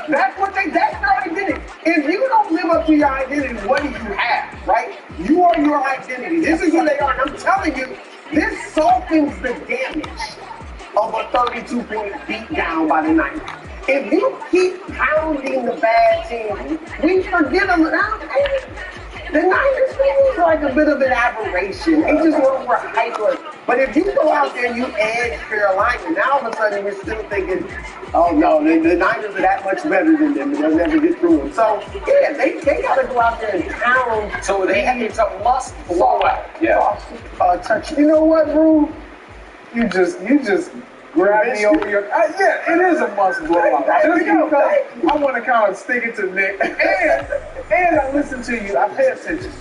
That's their identity. If you don't live up to your identity, what do you have, right? You are your identity. This is who they are. And I'm telling you, this softens the damage of a 32-point beatdown by the Niners. If you keep pounding the bad team, we forget them. The Niners is like a bit of an aberration. They just were hyper. But if you go out there and you edge Carolina, now all of a sudden we're still thinking, oh no, the Niners are that much better than them, and they'll never get through them. So yeah, they got to go out there and pound. So it's a must blowout. Yeah. Touch. You know what, Brew? You just grab me over your. Yeah, it is a must blowout. Just because I want to kind of stick it to Nick, and I listen to you. I pay attention.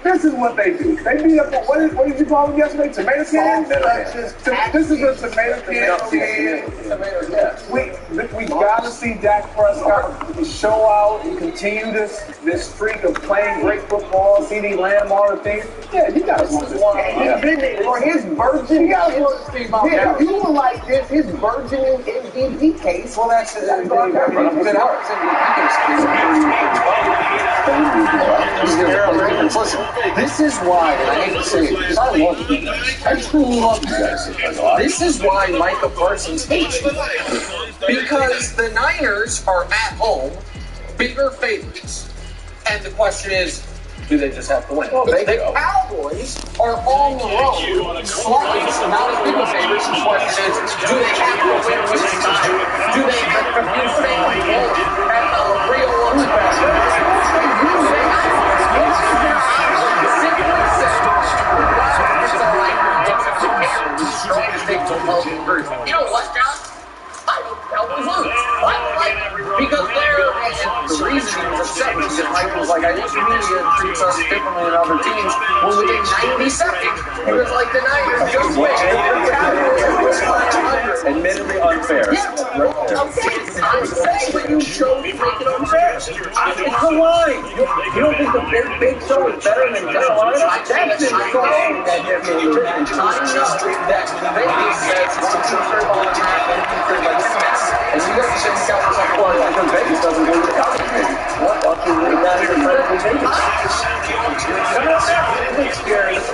This is what they do. They beat up. What did you call them yesterday? Tomato cans. This is a tomato can. We gotta see Dak Prescott show out and continue this streak of playing great football. CD Lamb, all the things. Yeah, you gotta want this. For his virgin, you gotta want to see about that. You were like this. His burgeoning MVP case. Well, that's his MVP. Listen, this is why, and I hate to say it, because I love you guys. I truly love you guys. This is why Micah Parsons hates you. Because the Niners are at home, bigger favorites. And the question is, do they just have to win? Well, the Cowboys are on the road, slightly not as big of favorites. The question is, do they have to win this time? Do they have to at the real You know what, John? I don't Cowboys lose. Because the reason he was upset was that Mike was like, I think the media treats us differently than other teams. When within 90 seconds, he was like, the Niners just win. The Cowboys were 500. Admittedly unfair. Yeah, okay. I'm saying, but you chose to make it unfair. It's the line. You don't think the big show is better than Carolina? That's the song that they're making. I know that Vegas says one control ball and a half, one control like this. And you guys say Cowboys are poor because Vegas doesn't go to the Cowboys, maybe. What? What can we not even try to Vegas? Experience.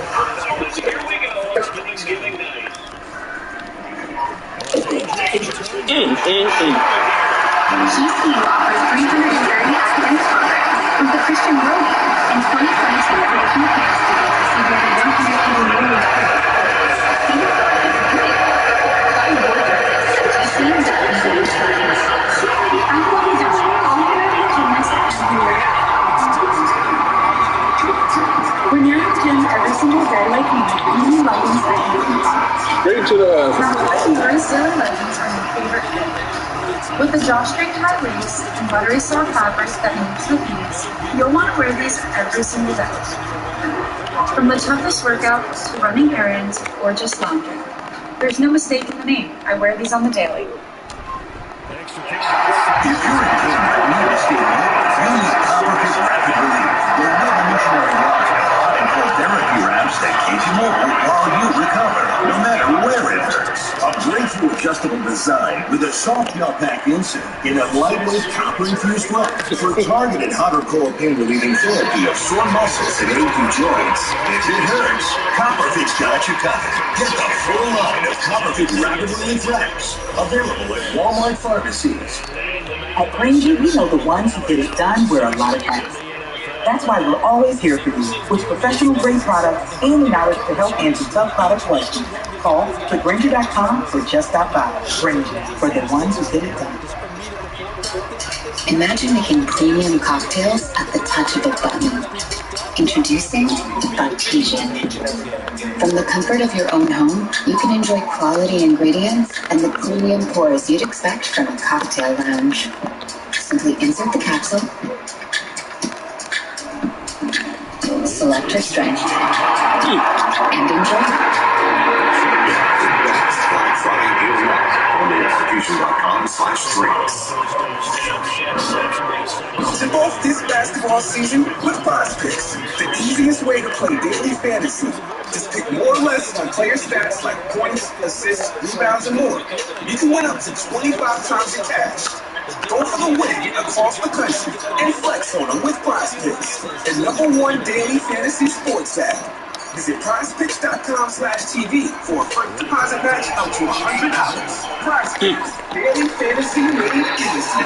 Here we go. Thanksgiving night. GCU offers 330 academic programs with the Christian Growth in 2022 for the key parents to receive over $180 million. When you're at the gym every single day like me, you welcome Straight to the Legends are my favorite fit. With the drawstring high waist and buttery soft fabric that moves with ease, you'll want to wear these every single day. From the toughest workout to running errands or just laundry, there's no mistake in the name. I wear these on the daily. If you're in pain or need a stadium, you need Copperfit Rapid Relief, the revolutionary line of hot and cold therapy wraps that keep you mobile while you recover, no matter where it hurts. A breakthrough adjustable design with a soft gel pack insert in a lightweight copper-infused wrap for targeted hot or cold pain-relieving therapy of sore muscles and achy joints. If it hurts, Copperfit's got you covered. Get the full line of Copperfit Rapid Relief wraps, available at Walmart pharmacies. At Granger, we know the ones who get it done wear a lot of hats. That's why we're always here for you with professional-grade products and the knowledge to help answer tough product questions. Call Granger.com or just stop by. Granger, for the ones who get it done. Imagine making premium cocktails at the touch of a button. Introducing Bartesian. From the comfort of your own home, you can enjoy quality ingredients and the premium pours you'd expect from a cocktail lounge. Simply insert the capsule, select your strength, and enjoy. Tip off this basketball season with Ps5, the easiest way to play daily fantasy. Just pick more or less on player stats like points, assists, rebounds, and more. You can win up to 25 times your cash. Don't forget the way across the country and flex on them with PrizePicks, the #1 daily fantasy sports app. Visit prizepicks.com/TV for a first deposit match up to $100. PrizePicks, daily fantasy made easy.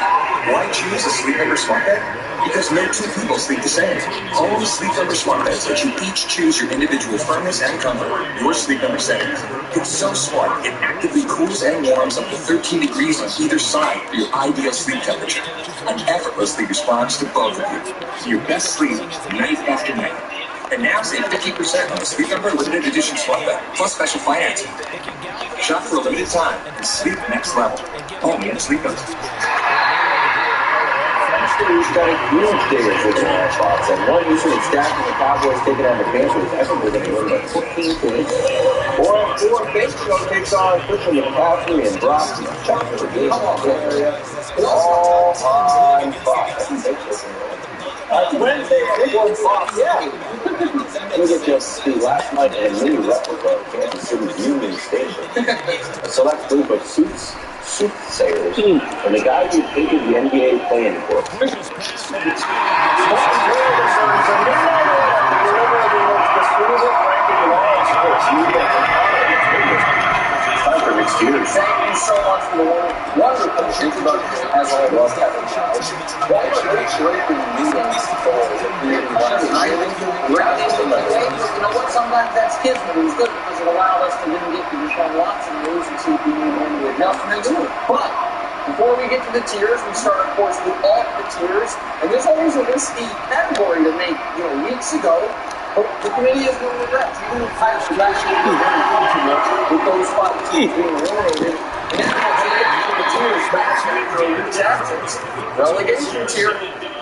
Why choose a Sleep Number smart bed? Because no two people sleep the same. All the Sleep Number smart beds let you each choose your individual firmness and comfort, your Sleep Number settings. It's so smart, it actively cools and warms up to 13 degrees on either side for your ideal sleep temperature, and effortlessly responds to both of you, for your best sleep night after night. And now save 50% on the Sleep Number limited edition smart bed, plus special financing. Shop for a limited time and sleep next level. Only at Sleep Number. He's got a huge digger for the spots, and one usually stacking the Cowboys taking on the Panthers. I think they're going to win by 14 points. 4-4, Bakersfield takes on Christian McCaffrey and Brock. Chuck for the game area. All on Fox. Wednesday, big one Fox. Yeah. Look at just the last night and mini replica of Kansas City's Union Station. A select group of soothsayers, and the guy who painted the NBA playing book. Time for next year. Thank you so much for the wonderful introduction, as I love having challenge. One of the great meetings for creating one of the you know what, sometimes that's kids, but it was good because it allowed us to then get to Deshaun Watson news and see if we knew when we had nothing to do. But before we get to the tiers, we start, of course, with all the tiers, and there's always a risky category to make, weeks ago. But the committee has no regrets. Even the Pirates were actually very comfortable with those 5 teams being eliminated. And now they get to the tiers back after a week's absence. Relegation tier,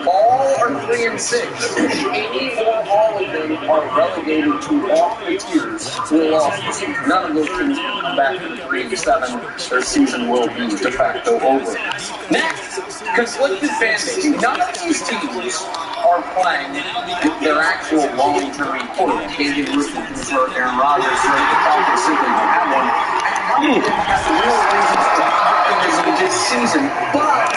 all are 3 and 6. 80 or all of them are relegated to off the tiers will lost the season. None of those teams will come back to 3 and 7. Their season will be de facto over. Next, conflicted fan base. None of these teams are playing their actual long-term quarterback. Andy Russell, who's hurt, Aaron Rodgers, the Falcons simply don't have one. And none of them have real reasons for optimism this season, but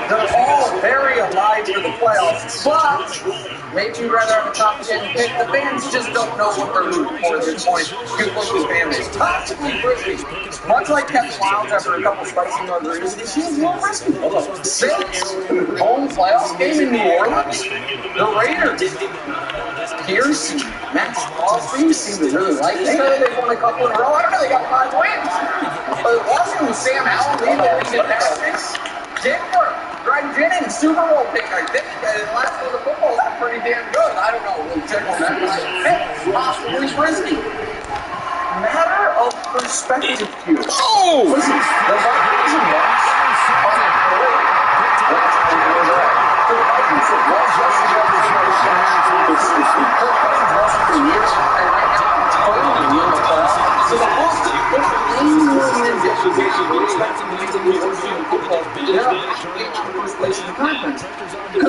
they're all very alive for the playoffs. But maybe you'd rather have a top 10 pick. The fans just don't know what they're rooting for at this point. Conflicted fan base. Toxically frisbee. Much like Kevin Clowns after a couple spicy margaritas, this year's more frisbee. 6 home playoff game in New Orleans. The Raiders, Pierce, Max Crosby seem to really like each other. They've won a couple in a row. I don't know, they got 5 wins. But Washington, Sam Allen, leading the gymnastics. Denver, Greg Jennings, Super Bowl pick, I think. And the last one of the football is pretty damn good. I don't know, we'll check on that. Possibly frisbee. Matter of perspective here. Oh! Listen, the Vikings and Bucks are great.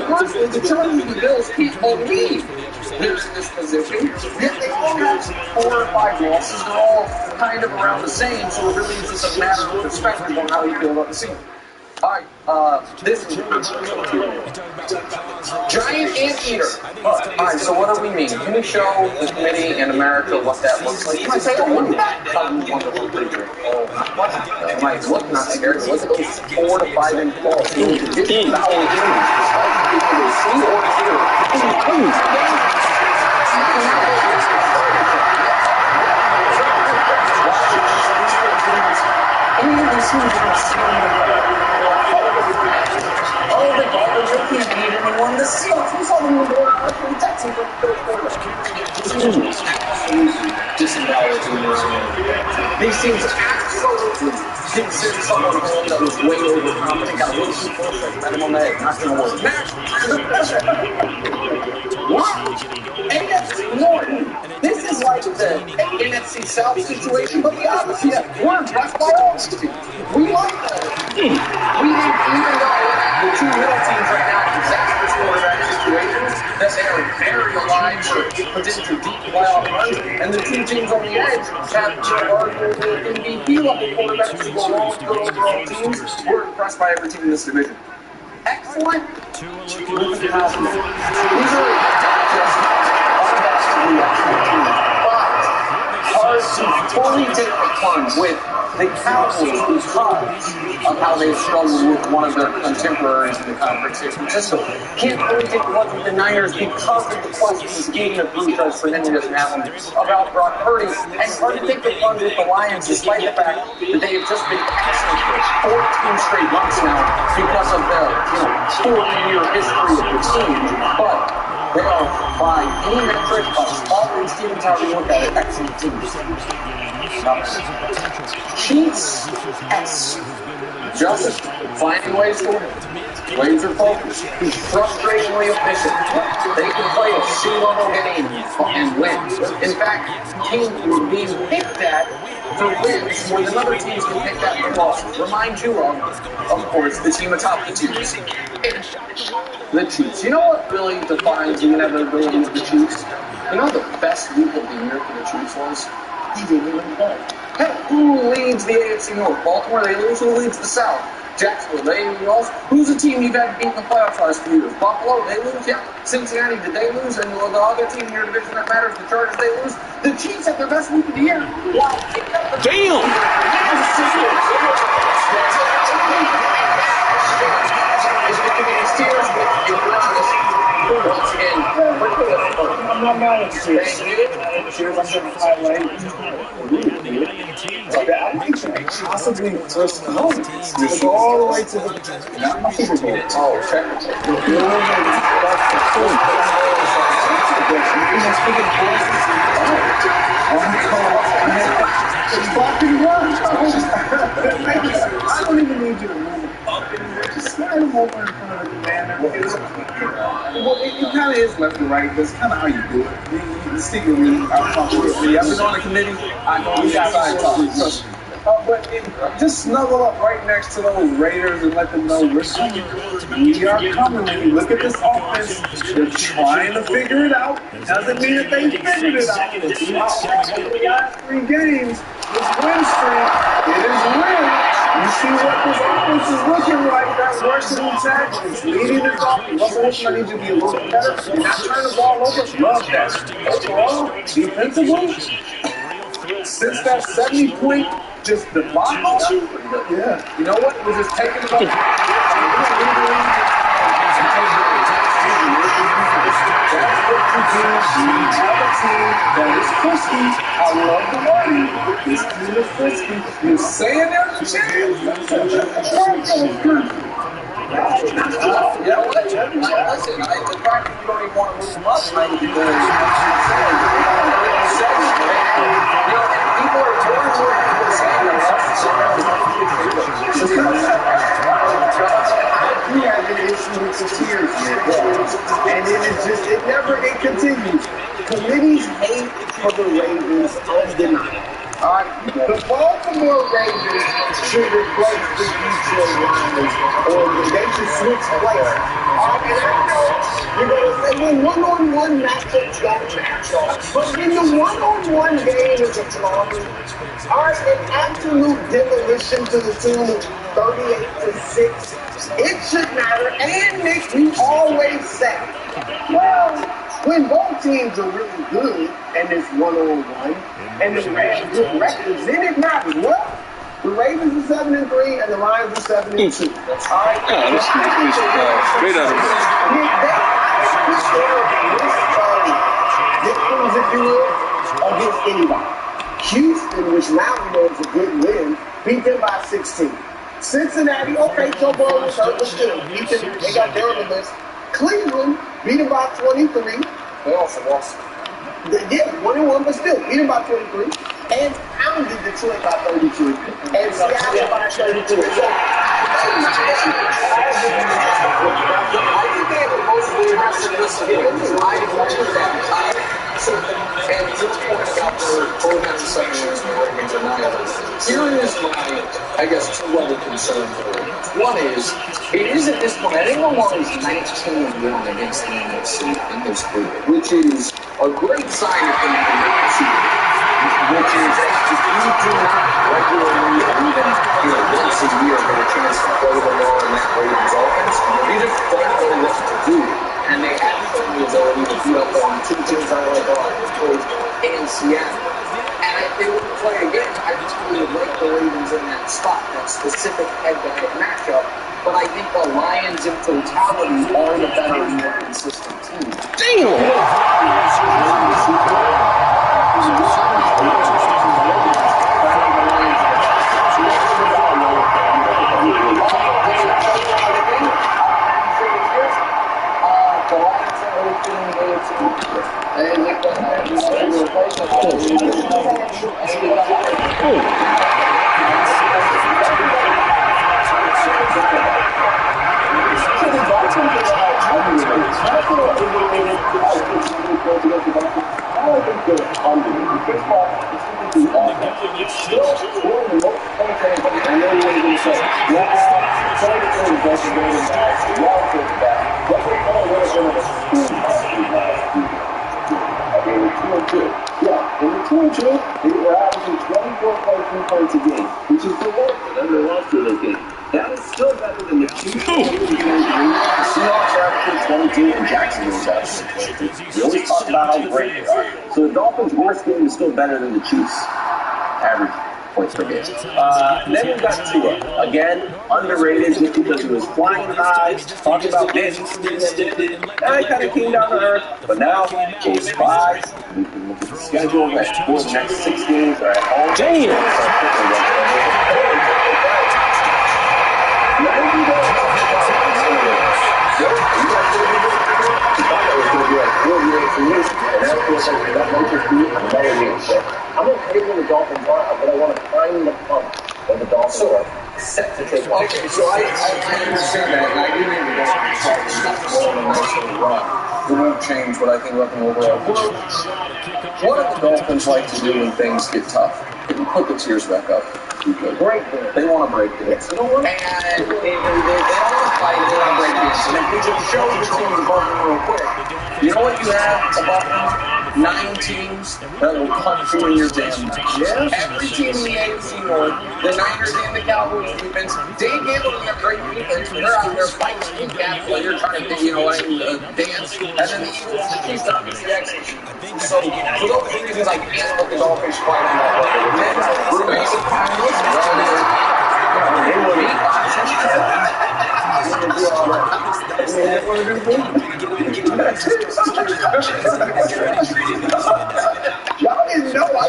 Conversely, the Chargers and the Bills can't believe there's this position, yet they all have 4 or 5 losses. They're all kind of around the same, so it really is just a matter of perspective on how you feel about the season. Alright, this is Giant Anteater. Alright, so what do we mean? Can we show the committee and America what that looks like? Can I say, oh, look at that wonderful creature. Oh, what? It might look not scary. Look at those 4 to 5 inch balls. It's foul damage. See or oh, the Dolphins are can't beat anyone. The Seahawks, we saw them in the board out from Texas for the third quarter. These teams absolutely did send someone home that was way overconfident. Got a little too close, had him on the head. Not going to work. What? NFC North. This is like the NFC South situation, but the opposite. We're impressed by all these teams. We like that. We think even though the 2 middle teams right now are disastrous quarterback situations, that they are very alive for potential deep playoff runs, and the 2 teams on the edge have arguably MVP level quarterbacks who go along with good overall teams. We're impressed by every team in this division. point, look at the these are just hard to fully take the plunge with the Cowboys because of how they've struggled with one of their contemporaries in the conference. Just can't fully take the plunge with the Niners because of the questions Gaten of Bruchas for Henry doesn't have them about Brock Purdy, and hard to take the plunge with the Lions despite the fact that they have just been excellent for 14 straight months now because of the 40-year history of the team. But they are, by any metric, all these teams, how you look at it, excellent teams. Chiefs, just finding ways to win. Laser focused, frustratingly efficient. They can play a C-level game and win. In fact, teams being picked at for wins more than other teams can pick that for losses. Remind you of course, the team atop the Chiefs. The Chiefs. You know what really defines the inevitability of the Chiefs? You know the best week of the year for the Chiefs was? They didn't even play. Hey, who leads the AFC North? Baltimore, they lose. Who leads the South? Jacksonville, they lose. Who's the team you've had to beat in the playoffs last few years? Buffalo, they lose. Yeah. Cincinnati, did they lose? And the other team in your division that matters, the Chargers, they lose. The Chiefs had their best week of the year. Wow. Damn! Once again, I'm not mad at you. Cheers, I'm going to highlight. I might possibly first come. Just go all the way to the not Super Bowl. Oh, check. I don't even need you to move up in there. Just slide them over in front of the commander. Well, it kind of is left and right. That's kind of how you do it. You secretly, I'll talk to you. I've been on the committee. I know you got side talk. Trust me. But just snuggle up right next to those Raiders and let them know we're coming. We are coming. When you look at this offense, they're trying to figure it out. Doesn't mean that they figured it out. Over the last 3 games, this win streak, it is winning. You see what this offense is looking like. That's working in tackles. Leading this offense. Russell Wilson, I need you to be a little bit better. You're not turning the ball over. Love that. Overall, defensively, since that 70-point just debacle, yeah. You know what? We're just taking it over. That's what you do. You have a team that is frisky. I love the money. This team is frisky. You're saying there's a chance. Yeah, listen, the fact that you don't even want to move them up, I think people are we have an issue with the tiers here. And it continues. Committees hate for the Ravens undeniable. The Baltimore Ravens should replace the Detroit Lions, or they should switch places. And I know you're going to say, well, one-on-one matchups don't match up. But in the one-on-one game as a Columbus, an absolute demolition to the tune of 38-6. It should matter. And Nick, we always say, well, when both teams are really good and it's one-on-one and they have good records, then it matters. Well, the Ravens are 7-3 and the Lions are 7-2. That's all right. Yeah, that's straight out of it. Victims, if you will, against anybody. Houston, which now we know is a good win, beat them by 16. Cincinnati, okay, Joe Burrow was hurt, but still, they got there on the list. Cleveland beat them by 23. They also lost. Yeah, 1-1, but still, beat them by 23. And pounded Detroit by 32. And Seattle by 32. So, I think they have the most aggressive and your point about the both having 7 wins and the Ravens are 9 wins. Here is my, I guess, 2-level concern for the Ravens. One is, it is at this point, I think Lamar is 19-1 against the NFC in his career, which is a great sign of him in the season. Which is, if you do not regularly, even once a year, get a chance to play Lamar in that Ravens offense, you just showing the ability to beat up on two teams I like a lot, Detroit and Seattle. And if they were to play again, I really would like the Ravens in that spot, that specific head-to-head matchup. But I think the Lions in totality are the better and more consistent team. Yeah, in the 2-2, they were averaging 24.3 points a game, which is below the number lost to this game. That is still better than the Chiefs. The Seahawks are averaging 22 and Jacksonville's averaging 22. We always talk about how great they are. So the Dolphins' worst game is still better than the Chiefs' average points per game. Then we've got Tua. Again, underrated just because he was flying high, talking about Madden. That kind of came down to earth. But now, Ps5, we can look at the schedule. That for the next 6 games are at home. I'm okay when the Dolphins are, but I want to find the pump when the Dolphins are set to take off. Okay, so I understand that, and I do think the Dolphins are a nice little run. It won't change what I think about them overall. What do the Dolphins like to do when things get tough? They can put the tears back up. Break it. They want to break it. You know what? And they don't want to fight, they want to break it. So if we just show the team above them real quick, you know what you have above them? 9 teams that will punch you in your damn mouth. Every team in the AFC North, the Niners and the Cowboys defense, they gamble in their great defense. They're out there fighting cats while you're trying to, dance. And then the Eagles and Chiefs obviously execute. So for those reasons, I can't let the Dolphins fight on that level. Then, basic Y'all didn't know I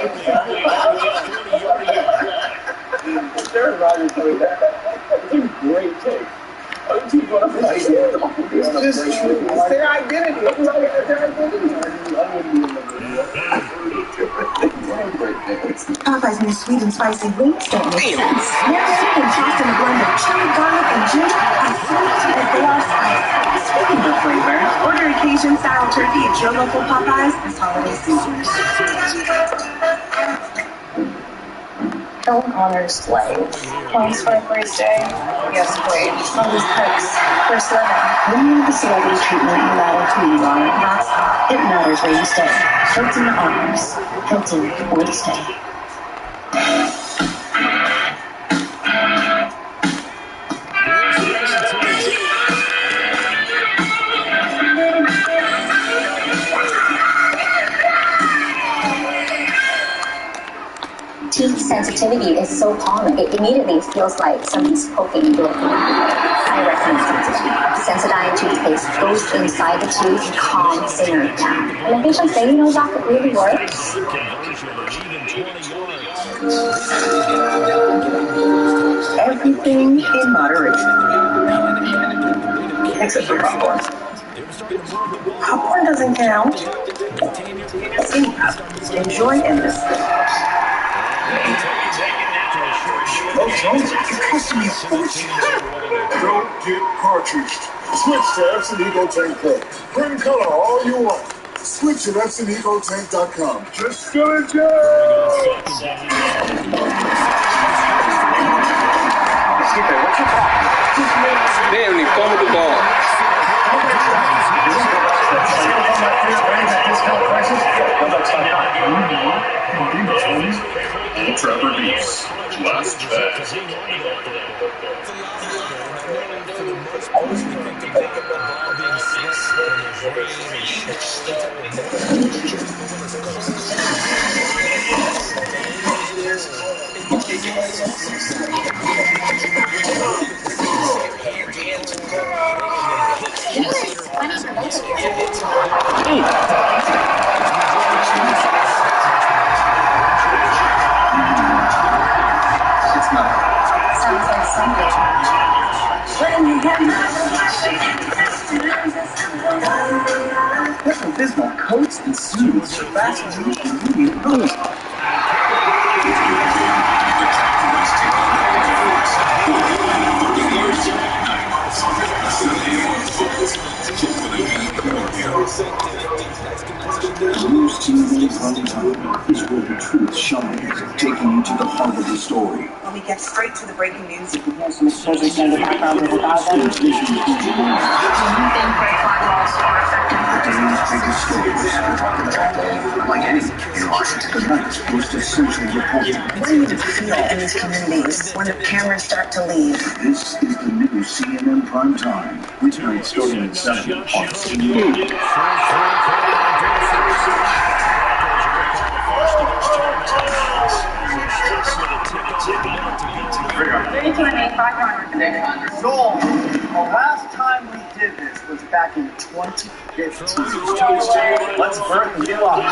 That's a great take. It's their identity. Everybody has their identity. Popeye's new sweet and spicy wings don't make sense. Marinated and tossed in a blend of chili, garlic, and ginger, as sweet as they are spicy. Speaking of flavor, order a Cajun-style turkey at your local Popeyes this holiday season. Don't honor slaves. Plans for a first day? Yes, wage. All these perks. First living. When you need the celebrity treatment, you matter who you are. Not stop. It matters where you stay. Hilton Honors. Hilton, where to stay. Teeth sensitivity is so common. It immediately feels like something's poking into it. I recommend Sensodyne. Sensodyne toothpaste goes inside the tooth and calms the nerve down. And the patients say, Doc, it really works. Everything in moderation. Except for popcorn. Popcorn doesn't count. Enjoy endlessly. Don't get cartridged. Switch to Epson EcoTank Pro. Bring color all you want. Switch at EpsonEcoTank.com. Just fill it down. Damn, he fumbled the ball. Trevor Beast. Last pass. Sounds like something. Pepto Bismol coats and soothes the fast-moving ingredient bones. News TV prime time is where the truth shines, taking you to the heart of the story. When we get straight to the breaking news, you can hear some explosions in the background of the Gaza. Do you think red flag laws are effective? Today's biggest stories we're talking about today, like anything in Washington, tonight's most essential reporting. What do you feel in these communities when the cameras start to leave? This is the new CNN prime time. Weeknight starting at 7 on CNN. So, the last time we did this was back in 2015. Let's burn you up.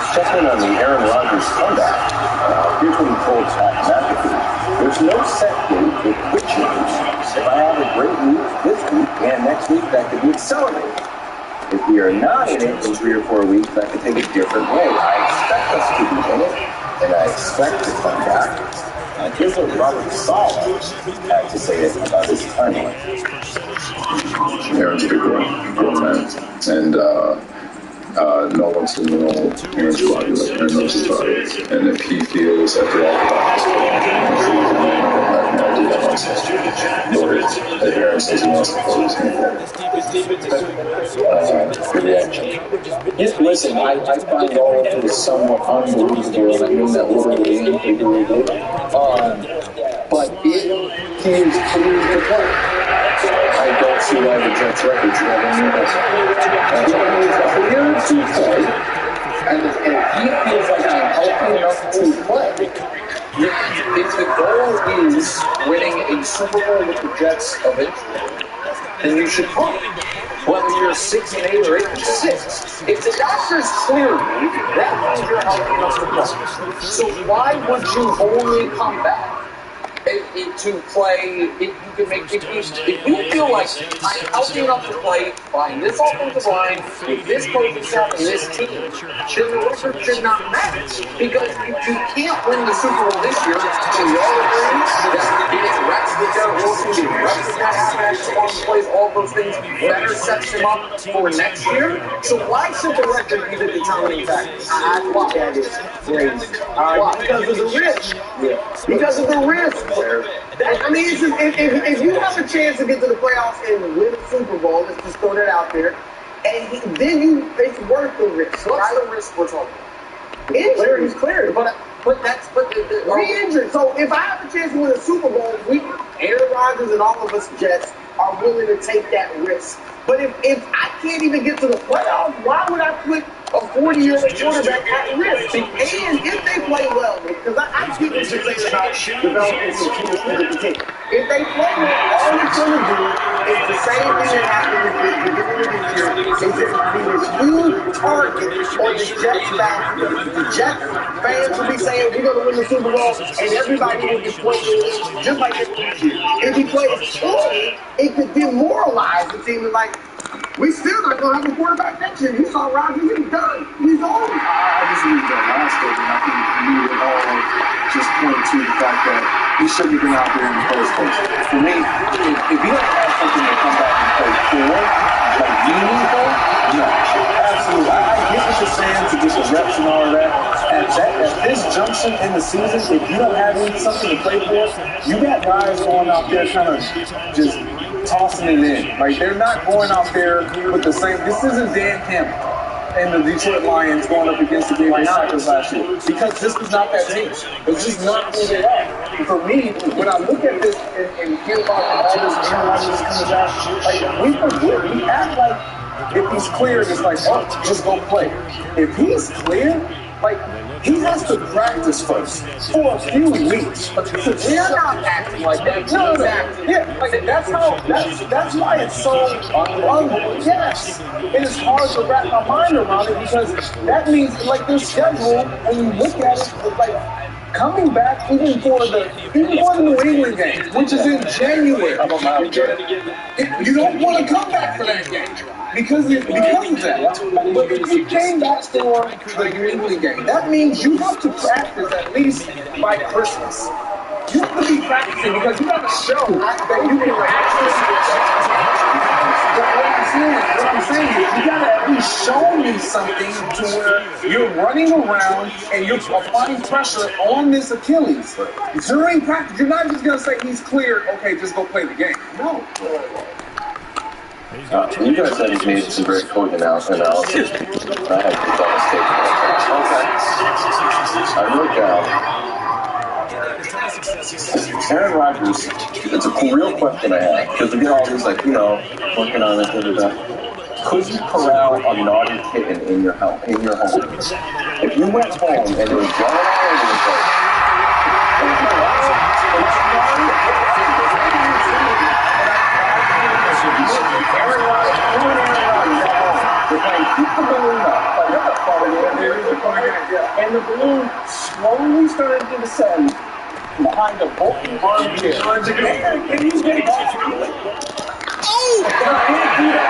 Checking on the Aaron Rodgers comeback. Here's what he told Pat McAfee. There's no set date for quick change. If I have a great week this week and next week, that could be accelerated. If we are not in it in 3 or 4 weeks, that could take a different way. I expect us to be in it, and I expect to come back. Here's what Robert Saleh had to say about his timeline. Aaron's a big boy, and no one's going to know Aaron's body like Aaron knows his body. And if he feels that they're all about I do that myself. Or if Aaron says he wants to focus good reaction. Listen, I find all of this somewhat unbelievable, and I mean that literally and figuratively. But it is clear to play. I don't see why the Jets record should have any of us. It is clear to play, and if he feels like I'm healthy enough to play, if the goal is winning a Super Bowl with the Jets eventually, then you should play. Whether you're 6-8 or 8-6, if the doctors clear you, that means you're healthy enough to play. So why would you only come back to play if you can make if you feel like I'm healthy enough to play behind this offensive line with this coaching staff and this team, then the record should not matter. Because if you can't win the Super Bowl this year, so we all agree that getting reps with Derek Wilson, getting reps with Matt plays, all those things better sets him up for next year. So why should the record be the determining factor? That is crazy. Because of the risk. Yeah. Because of the risk. I mean, if you have a chance to get to the playoffs and win a Super Bowl, let's just throw that out there, and then it's worth the risk. What's the risk we're talking about? Injury. He's cleared, but re-injured. So if I have a chance to win a Super Bowl, Aaron Rodgers and all of us Jets are willing to take that risk. But if I can't even get to the playoffs, why would I put a 40-year-old quarterback at risk? And if they play well, because I keep this thing about developing some kids for the team. If they play well, all it's going to do is the same thing that happened at the beginning of the year. It's just be this huge target on the Jets' back. The Jets fans will be saying, we're going to win the Super Bowl, and everybody will be playing just like this year. If he plays poorly, it could demoralize the team. Like, we still not going to have a quarterback next year. You saw Rodgers, he's done. He's over. I just need the last statement. I think we would all just point to the fact that he shouldn't have been out there in the first place. For me, if you don't have something to come back and play for, like meaningful, no, absolutely. I get what you're saying to get the reps and all of that. At this junction in the season, if you don't have something to play for, you got guys going out there kind of just tossing it in. Like, they're not going out there with the same. This isn't Dan Campbell and the Detroit Lions going up against the Green Bay Packers last year, because this is not that team. It's just not who they are. For me, when I look at this and hear about all this analysis coming out, like, we act like if he's cleared, it's like, oh, just go play. If he's clear, like, he has to practice first for a few weeks. We're not acting like that. No. Yeah, like that's why it's so unbelievable. Yes, it is hard to wrap my mind around it, because that means, like, their schedule, when you look at it, it's like coming back even for the New England game, which is in January. You don't want to come back for that game. Because of that. But if you came back for the New England game, that means you have to practice at least by Christmas. You have to be practicing, because you got to show that you can actually what I'm saying is, you got to at least show me something to where you're running around and you're applying pressure on this Achilles. During practice, you're not just going to say he's cleared, okay, just go play the game. No. You guys said he's made some great code analysis. I had to thought I wrote down Aaron Rodgers. It's a real question I have, because we get all these, like, working on it. Could you corral a naughty kitten in your home? If you went home and it was going all over the place, they're playing keep the balloon up, and the balloon slowly started to descend behind a bulky armchair. Can you get it? Oh! I can't do that.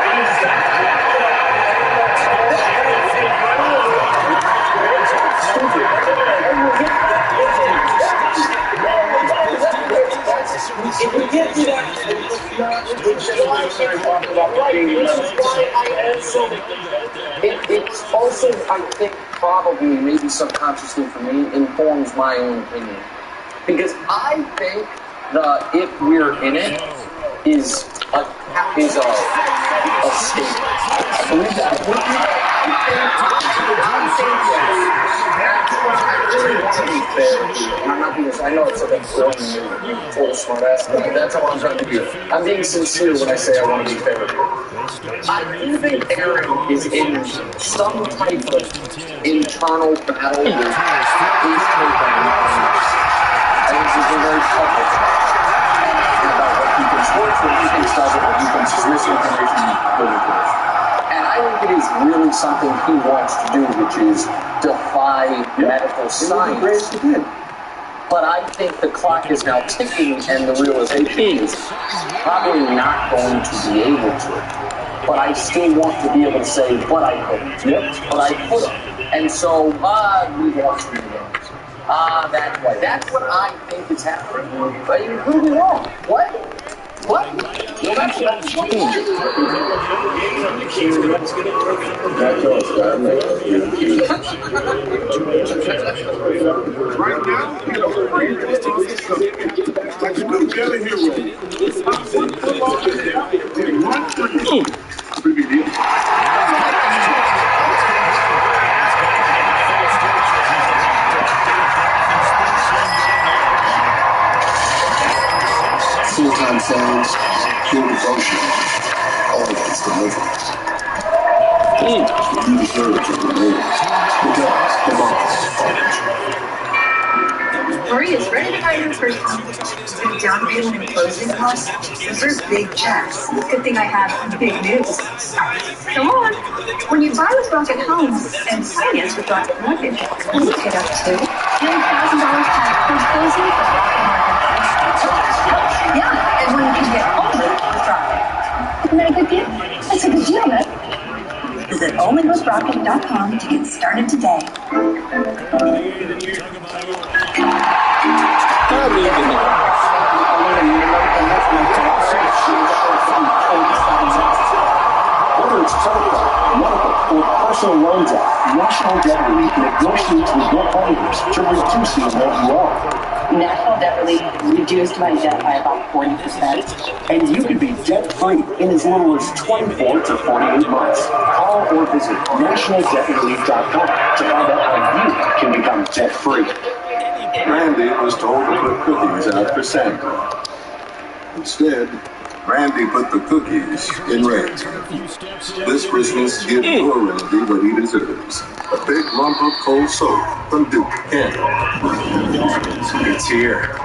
If we can't do that, it's also, I think, probably, maybe subconsciously for me, informs my own opinion. Because I think that if we're in it, is a statement. I believe that. I know it's like a total smart ass, but that's how I'm trying to do it. I'm being sincere when I say I want to be fair. I do think Aaron is in some type of internal battle with his co-founder. I think this is a very public about what he thinks works, what he thinks doesn't, what he thinks is misinformation, what he thinks. And I think it is really something he wants to do, which is defy medical science. But I think the clock is now ticking, and the realization is probably not going to be able to. But I still want to be able to say, but I couldn't. But I could have. And so, we lost 3 games. That's why. That's what I think is happening. But you prove me wrong. What? Well, that's what right now, like a new jelly hero. Full-time fans, pure devotion, always delivered. You deserve to remain. Come on. Marie is ready to buy her first home. With down payment and closing costs, those are big checks. Good thing I have big news. Come on. When you buy with Rocket Homes and finance with Rocket Mortgage, you get up to $10,000 back for closing with Rocket Mortgage. Yeah, and when you can get home with Rocket. Isn't that a good deal? That's a good deal, man. Visit omenwithrocket.com to get started today. Ps5 League in there. Whether it's credit card, medical, or personal loan debt, National Debt Relief negotiates with debt holders to reduce the amount you owe. National Debt Relief reduced my debt by about 40%. And you could be debt-free in as little as 24 to 48 months. Call or visit nationaldebtrelief.com to find out how you can become debt-free. Randy was told to put cookies out for Santa. Instead, Randy put the cookies in red. This Christmas, give poor Randy what he deserves. A big lump of cold soap from Duke Candy. It's here.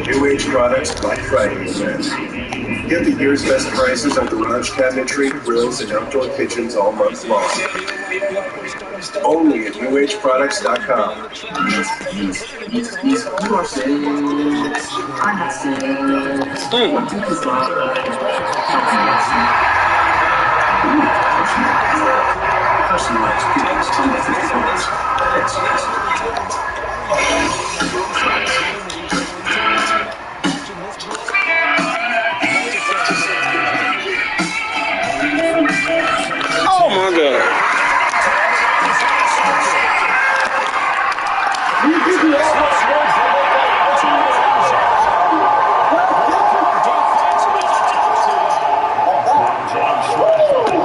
New Age Products Black Friday event. Get the year's best prices on garage cabinetry, grills, and outdoor kitchens all month long. Only at newAgeProducts.com. You are sick. I'm not sick. What Duke is like? Personalized cookies under 50 minutes. Oh my God.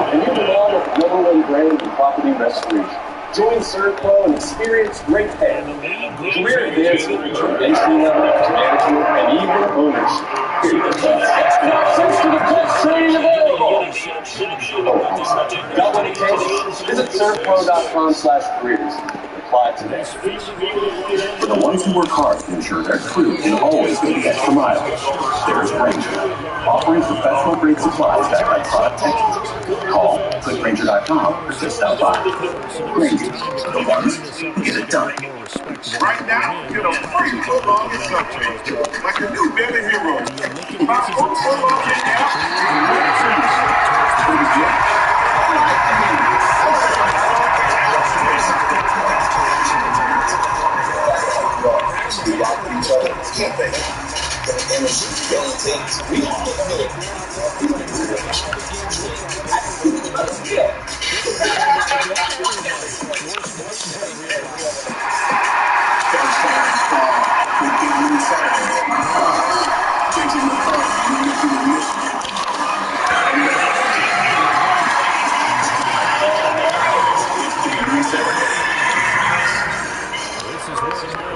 And you belong with the number one brand in property restoration. Join CertPro and experience great pay, career advancement from entry level to management and even ownership. Access to the best training available. Got what it takes? Visit CertPro.com/careers. Apply today. For the ones who work hard to ensure their crew can always go the extra mile, there's Granger, offering professional-grade supplies backed by product experts. Call, click Granger.com, or just stop by. Granger, the ones who get it done. Right now, get a free football instructor. Like a new Madden hero. Buy football kit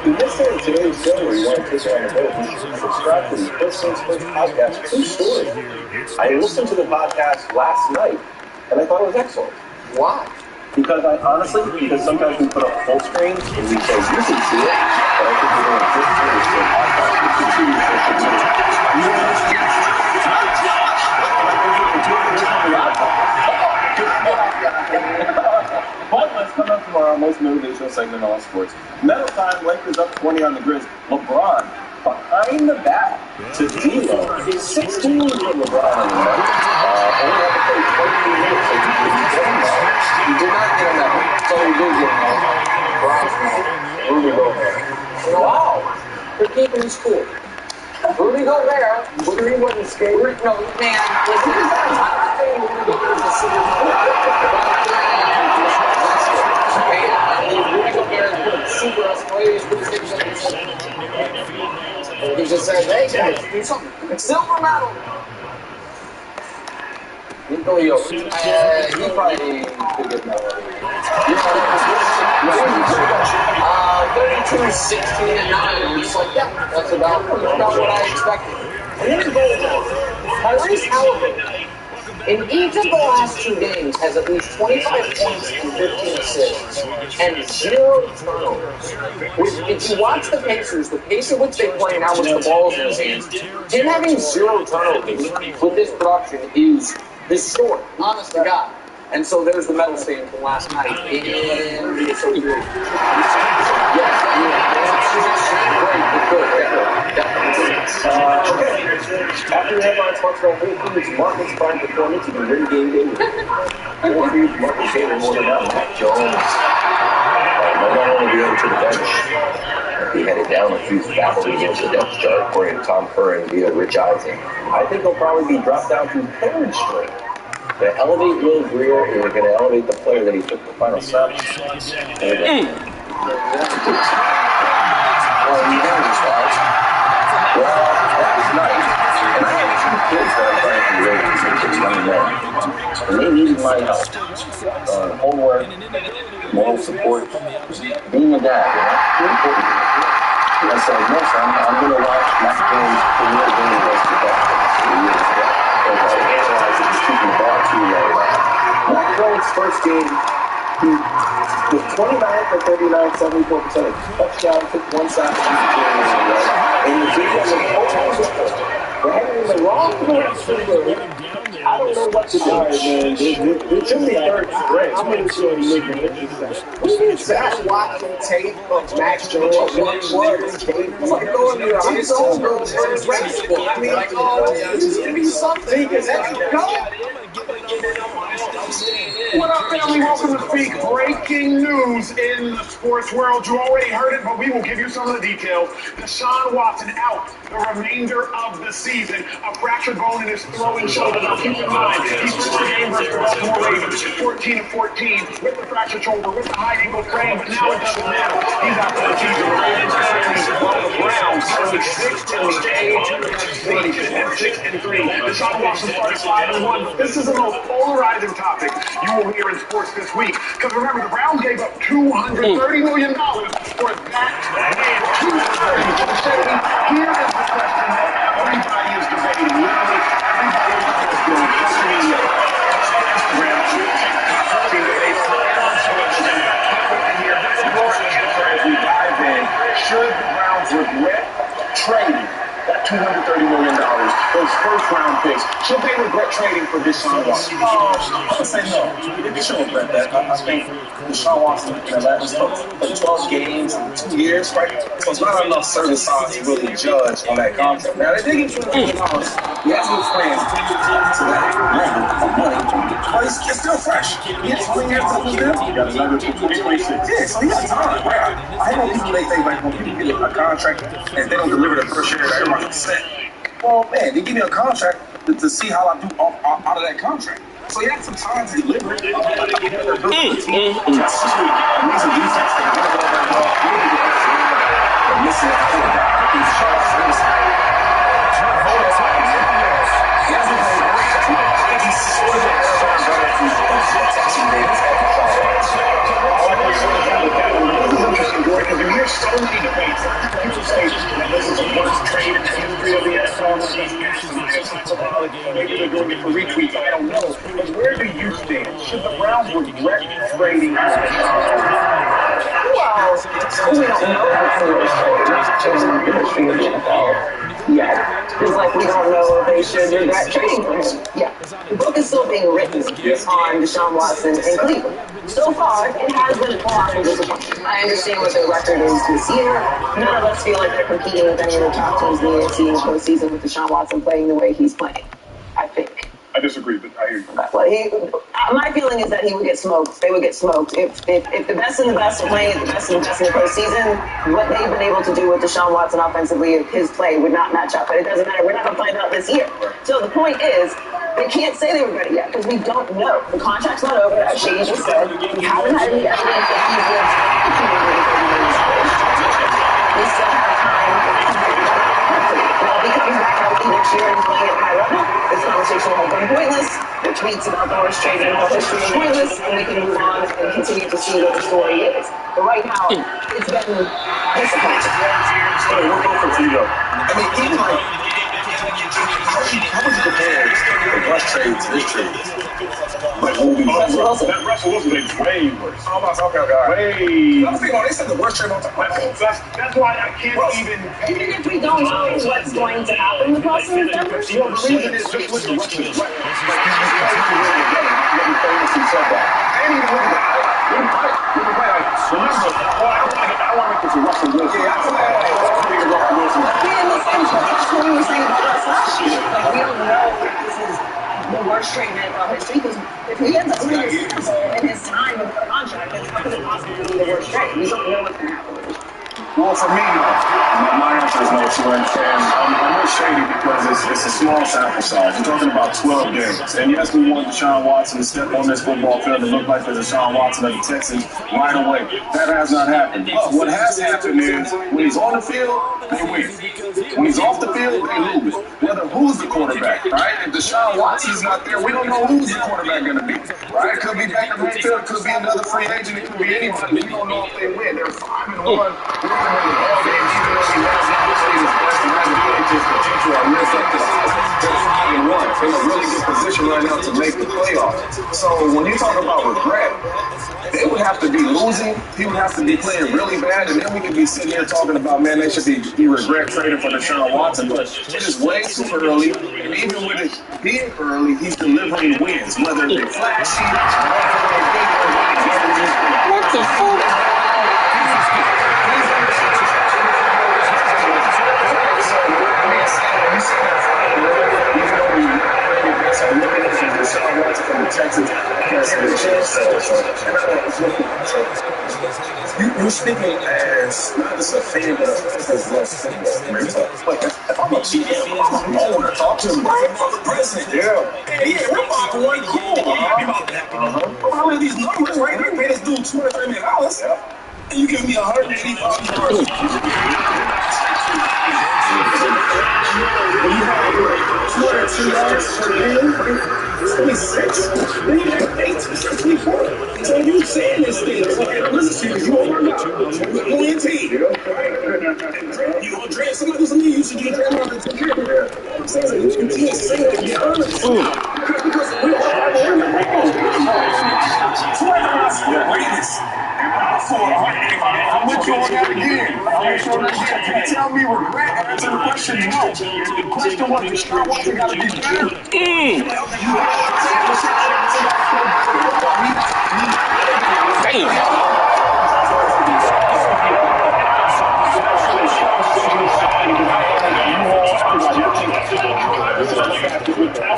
In this day of today's show, where you want to take on the road, you should subscribe to the First Things First podcast. True story. I listened to the podcast last night, and I thought it was excellent. Why? Because sometimes we put up full screens and we say you can see it, but I think we're going to just do this for a podcast. We continue to social media. But let's come up to our most motivational segment on all sports. Medal time, Lakers up 20 on the Grizz. LeBron behind the back to D'Lo. 16 for LeBron on the night. Only had to play 23 minutes. You did not get him that. So you did get him. Rudy Gobert. Wow. They're keeping his cool. Rudy Gobert. Rudy wasn't skating. No, man. Listen, I'm not saying Rudy Gobert is a super Rudy Gobert put super escalators with his he just said, hey guys, do something. It's silver medal. Nico Jokic. He probably could get medal. 32, 16, and 9. I'm just like, yeah, that's about what I expected. And then Tyrese Halliburton, in each of the last 2 games, has at least 25 points and 15 assists, and 0 turnovers. If you watch the Pacers, the pace at which they play now with the balls in his hands, him having 0 turnovers with this production is historic, honest to God. And so there's the medal stand from last night. And so good. After the headlines, sponsored by Whole Market's prime performance in the Win Game Day. Market's favorite more than that, Mac Jones. might not only be headed to the bench, he headed down a few spots against the depth chart, according to Tom Curran via Rich Eisen. I think he'll probably be dropped down to third string. To elevate Will Greer, and we're going to elevate the player that he took the final snap. Well, that was nice. And I have two kids that are playing for the Ravens, young men. And they needed my help. Homework, moral support, being a dad, too important. And I said, no, son, I'm going to watch Matt Jones for real game against the Bucs for years ago. And try to analyze it, just keeping the ball too low. Matt Jones' first game, he was 29 for 39, 74% of touchdown, took one sack, and the video was we're heading in the wrong direction. I don't know what to do. Man, it should be third stretch. I'm going to show you We need Zach watching tape of Max Jones. What going on? I'm so grateful. I mean, just give me something. Is that go? What up, family? Welcome to Speak. Breaking news in the sports world. You already heard it, but we will give you some of the details. Deshaun Watson out the remainder of the season. A fractured bone in his throwing shoulder. Now keep in mind, he's missed the game versus the Baltimore Ravens, 14-14, with the fractured shoulder, with the high ankle sprain, but now it doesn't matter. He's out for the season. The Ravens while the Browns currently 6th in the league and 6-3. Deshaun Watson started 5-1, but this is the most polarizing topic you will hear in sports this week. Because remember, the Browns gave up $230 million for that man. $230 for the safety. Here is the question that everybody is debating. Literally, everybody is debating. Social media, Instagram, should the Browns regret trading that $230 million, those first-round picks? Should they regret trading for Deshaun Watson? I would say no. They should regret that. I think Deshaun Watson in Atlanta played 12 games in 2 years, right? So it's not enough service time to really judge on that contract. Now, they did get $2 million. He has no plans to that level of money, but it's still fresh. He has 20 years to live. He got another 2026. Yeah, so he got time, right? I know people, they think, like, when people get a contract and they don't deliver the first year, everybody's upset. Well, man, they give me a contract to see how I do out of that contract. So he had some time to deliver it. Because you hear so many debates. People say that this is the worst trade in the history of the NFL. Maybe they're doing it for retweets. I don't know. But where do you stand? Should the Browns regret trading for Deshaun? Well, we don't know. Yeah, it's like we don't know if they should regret trading for him. Yeah, the book is still being written on Deshaun Watson in Cleveland. So far, it has been far from disappointing. I understand what their record is this year. None of us feel like they're competing with any of the top teams in the AFC in the postseason with Deshaun Watson playing the way he's playing, I think. I disagree, but I hear you. Well, my feeling is that he would get smoked. They would get smoked. If the best and the best are playing at the best and the best in the postseason, what they've been able to do with Deshaun Watson offensively, his play would not match up. But it doesn't matter. We're not going to find out this year. So the point is, they can't say they regret it yet because we don't know. The contract's not over, as Shady just said. We haven't had any evidence that he's worth we still have time. Now, if he comes back healthy next year and playing at a high level, this conversation will have been pointless. The tweets about the worst trade in all history are pointless, and we can move on and continue to see what the story is. But right now, it's been disappointing. We'll go for Tito. I mean, even like, how would you compare the Russ trade to this trade? Like, that Russell Wilson is way worse. Oh, I'm not talking about way. I was thinking, they said the worst trade on top. That's why I can't even if we don't know what's going to happen with Russell in Denver. Well, the reason is just with the Russell's record. I want to make this a Russell Wilson. Yeah, I feel like Russell Wilson. We don't know if this is no the worst trade in NFL history because if he ends up winning his Super Bowl in his time with the contract, then how could it possibly be the worst trade? We don't know what's going to happen with it. Well, for me, my answer is no, Troy. And I'm more shady because it's a small sample size. We're talking about 12 games. And yes, we want Deshaun Watson to step on this football field and look like the Deshaun Watson of the Texans right away. That has not happened. But what has happened is when he's on the field, they win. When he's off the field, they lose. Whether who's the quarterback, right? If Deshaun Watson's not there, we don't know who's the quarterback going to be, right? It could be Baker Mayfield, it could be another free agent, it could be anybody. We don't know if they win. They're 5-1. In a really good position right now to make the playoffs. So when you talk about regret, they would have to be losing. He would have to be playing really bad, and then we could be sitting here talking about, man, they should be regret trading for Deshaun Watson. But it is way too early, and even with it being early, he's delivering wins, whether they're flashy. What the fuck? From the Texans, you're speaking as not just a fan, but as if I'm a GM, I want to talk to him. Right from the president. Yeah. Hey, yeah, we're about to one cool. How many of these numbers, right? They pay this dude $230 million. And you give me $185. When you have 2 yards per game, it's 26. Then you have 8. So you saying this thing, listen to you, you over now. You're on your team. You're going to draft somebody who's a league. You should get drafted out of the team. I'm saying that you can't say that, be honest. Because we don't have a win. So I got my greatness. I'm with you on that again. Can you tell me regret? Answer the question, no. The question was, Deshaun Watson got to be better.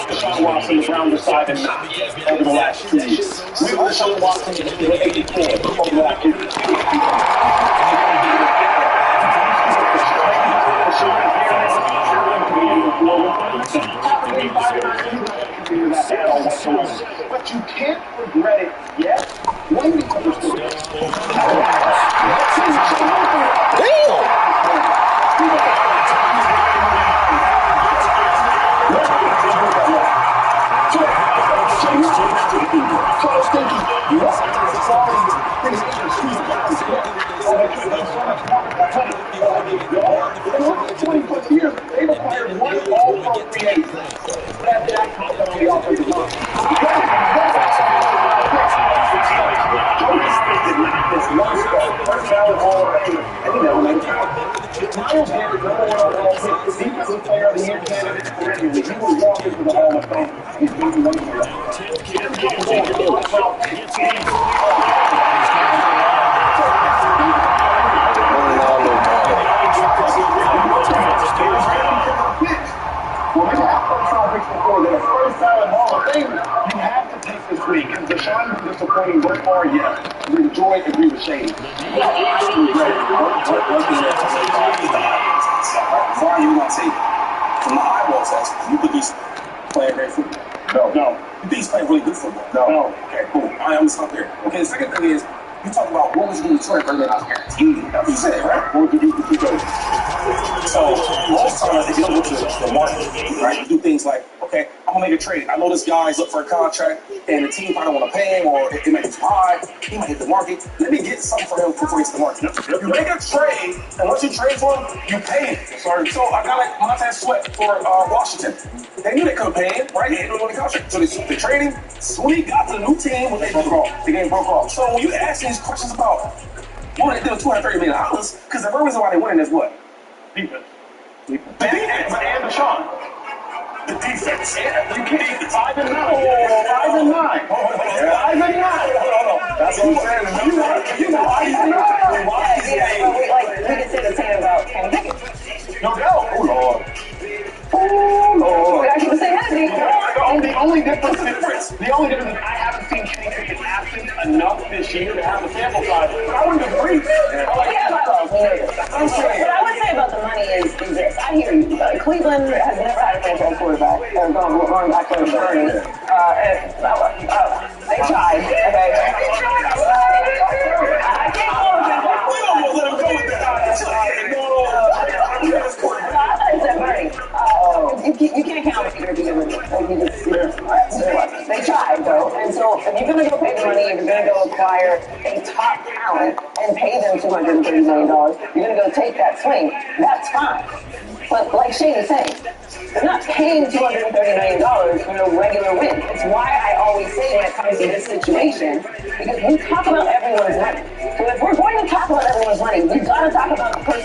Deshaun Watson, the Browns decided not over the last 2 years. We Deshaun Watson in 84 over the last 2 years. But you can't regret it yet. When you understand years, they've acquired one all-pro free agent. That concept of the offensive line. This one spot, first down all and Miles Garrett, #1 overall pick, defensive player of the year candidate perennially. He will walk into the Hall of Fame. He's doing one for the first time in Hall of Fame, you have to take this week. And Deshaun was disappointing thus far, yes. We enjoy it and we were shady. Why are you going to take from the eyeball test? You could be playing great football. No. You think he's playing really good football? No. Okay, cool. All right, I'm going to stop there. Okay, the second thing is, you talk about what was going to Detroit earlier than I was guaranteed. That's what you said, right? What did you do? So, most times, if you don't go to the market, right, you do things like, okay, I'm going to make a trade. I know this guy's up for a contract, and the team probably don't want to pay him, or it might be too high. He might hit the market. Let me get something for him before he hits the market. You make a trade, and once you trade for him, you pay him. Sorry. So, I got like Montez Sweat for Washington. They knew they couldn't pay him, right? He didn't know the contract. So they traded him. When he got to the new team, when they broke off, the game broke off. So when you ask these questions about why they did $230 million, because the real reason why they winning is what? Defense. The defense and Deshaun. The defense. Yeah, you can't. 5 and 9. 5 and 9. 5 and 9. That's what I'm saying. You know, 5 and 9. We can say the same about Kenny Pickett. No doubt. Oh, Lord. Oh, Lord. I can say that. The only difference I hear you. Cleveland has never had a franchise quarterback. Going back to Bernie. They tried. Okay. I can't call him. We almost let him go with that. I thought he said Bernie. You can't count Peter to begin with. They tried though, and so if you're gonna go pay the money, if you're gonna go acquire a top talent and pay them $230 million, you're gonna go take that swing. That's fine. But like Shane is saying, they're not paying $230 million for no regular win. It's why I always say when it comes to this situation, because we talk about everyone's money. So if we're going to talk about everyone's money, we've got to talk about the person